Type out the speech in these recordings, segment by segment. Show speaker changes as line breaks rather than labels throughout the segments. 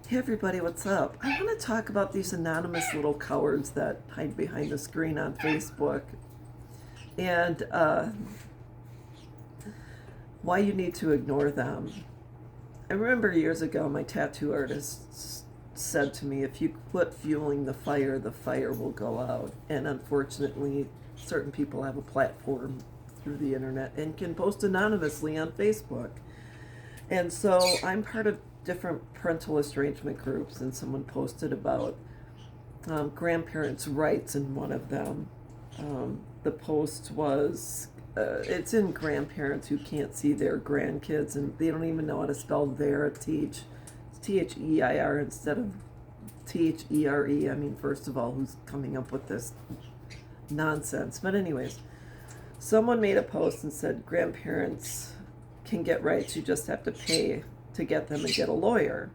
Hey everybody, what's up? I want to talk about these anonymous little cowards that hide behind the screen on Facebook and why you need to ignore them. I remember years ago my tattoo artist said to me, if you quit fueling the fire will go out. And unfortunately, certain people have a platform through the internet and can post anonymously on Facebook. And so I'm part of different parental estrangement groups, and someone posted about grandparents' rights in one of them. The post was it's in grandparents who can't see their grandkids and they don't even know how to spell their, Their instead of There. I mean, first of all, who's coming up with this nonsense? But, anyways, someone made a post and said grandparents can get rights, you just have to pay to get them and get a lawyer.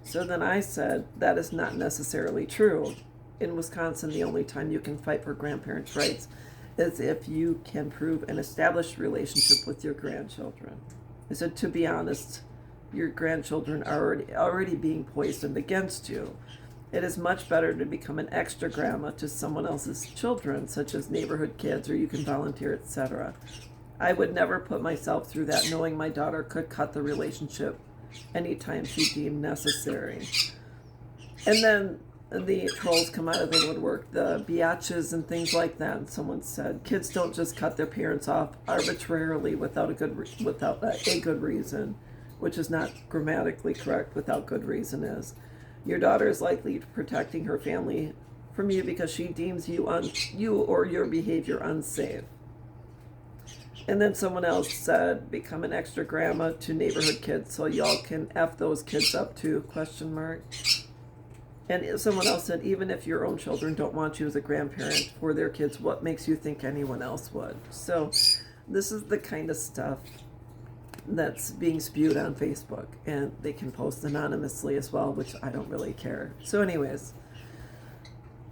So then I said, that is not necessarily true. In Wisconsin, the only time you can fight for grandparents' rights is if you can prove an established relationship with your grandchildren. I said, to be honest, your grandchildren are already being poisoned against you. It is much better to become an extra grandma to someone else's children, such as neighborhood kids, or you can volunteer, etc. I would never put myself through that, knowing my daughter could cut the relationship anytime she deemed necessary. And then the trolls come out of the woodwork, the biatches and things like that. And someone said, kids don't just cut their parents off arbitrarily without a good reason, which is not grammatically correct. Without good reason is. Your daughter is likely protecting her family from you because she deems you or your behavior unsafe. And then someone else said, become an extra grandma to neighborhood kids so y'all can F those kids up too, question mark. And someone else said, even if your own children don't want you as a grandparent for their kids, what makes you think anyone else would? So this is the kind of stuff that's being spewed on Facebook. And they can post anonymously as well, which I don't really care. So anyways,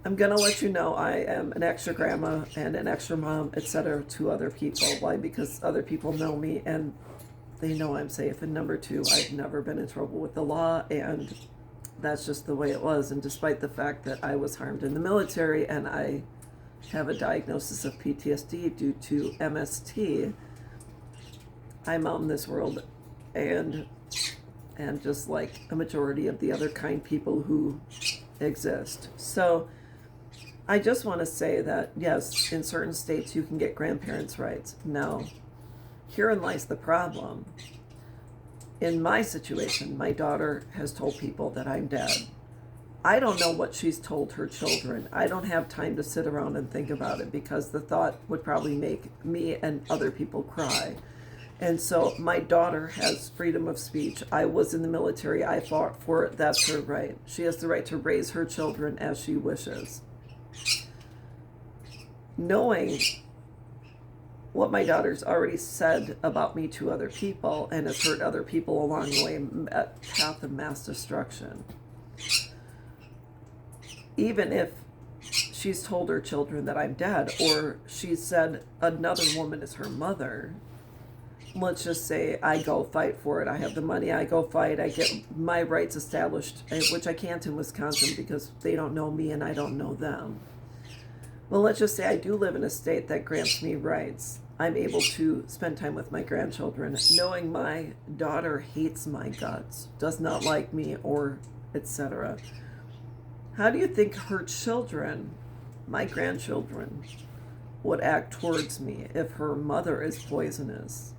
I'm going to let you know I am an extra grandma and an extra mom, etc. to other people. Why? Because other people know me and they know I'm safe. And number two, I've never been in trouble with the law, and that's just the way it was. And despite the fact that I was harmed in the military and I have a diagnosis of PTSD due to MST, I'm out in this world and just like a majority of the other kind people who exist. So I just want to say that, yes, in certain states you can get grandparents' rights. Now, herein lies the problem. In my situation, my daughter has told people that I'm dead. I don't know what she's told her children. I don't have time to sit around and think about it because the thought would probably make me and other people cry. And so my daughter has freedom of speech. I was in the military. I fought for it. That's her right. She has the right to raise her children as she wishes. Knowing what my daughter's already said about me to other people and has hurt other people along the way, a path of mass destruction. Even if she's told her children that I'm dead, or she said another woman is her mother, let's just say I go fight for it. I have the money, I go fight, I get my rights established, which I can't in Wisconsin because they don't know me and I don't know them. Well, let's just say I do live in a state that grants me rights. I'm able to spend time with my grandchildren, knowing my daughter hates my guts, does not like me, or etc. How do you think her children, my grandchildren, would act towards me if her mother is poisonous?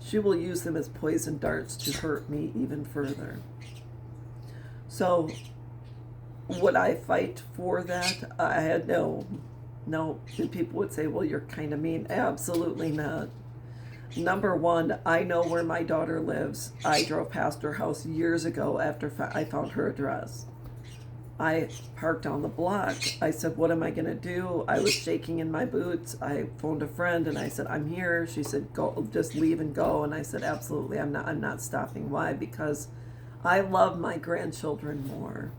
She will use them as poison darts to hurt me even further. So would I fight for that? I had no. People would say, well, you're kind of mean. Absolutely not. Number one, I know where my daughter lives. I drove past her house years ago after I found her address. I parked on the block. I said, what am I going to do? I was shaking in my boots. I phoned a friend and I said, I'm here. She said, go, just leave and go. And I said, absolutely, I'm not stopping. Why? Because I love my grandchildren more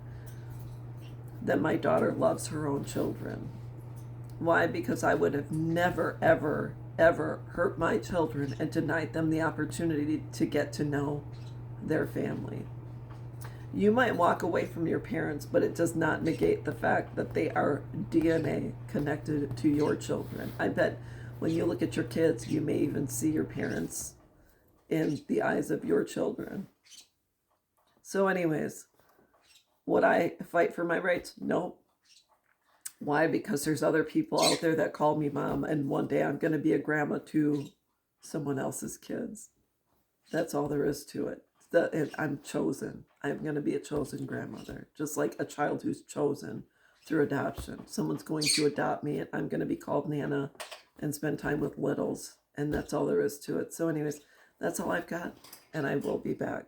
than my daughter loves her own children. Why? Because I would have never, ever, ever hurt my children and denied them the opportunity to get to know their family. You might walk away from your parents, but it does not negate the fact that they are DNA connected to your children. I bet when you look at your kids, you may even see your parents in the eyes of your children. So, anyways, would I fight for my rights? No. Why? Because there's other people out there that call me mom, and one day I'm going to be a grandma to someone else's kids. That's all there is to it. I'm chosen. I'm going to be a chosen grandmother, just like a child who's chosen through adoption. Someone's going to adopt me, and I'm going to be called Nana and spend time with littles, and that's all there is to it. So anyways, that's all I've got, and I will be back.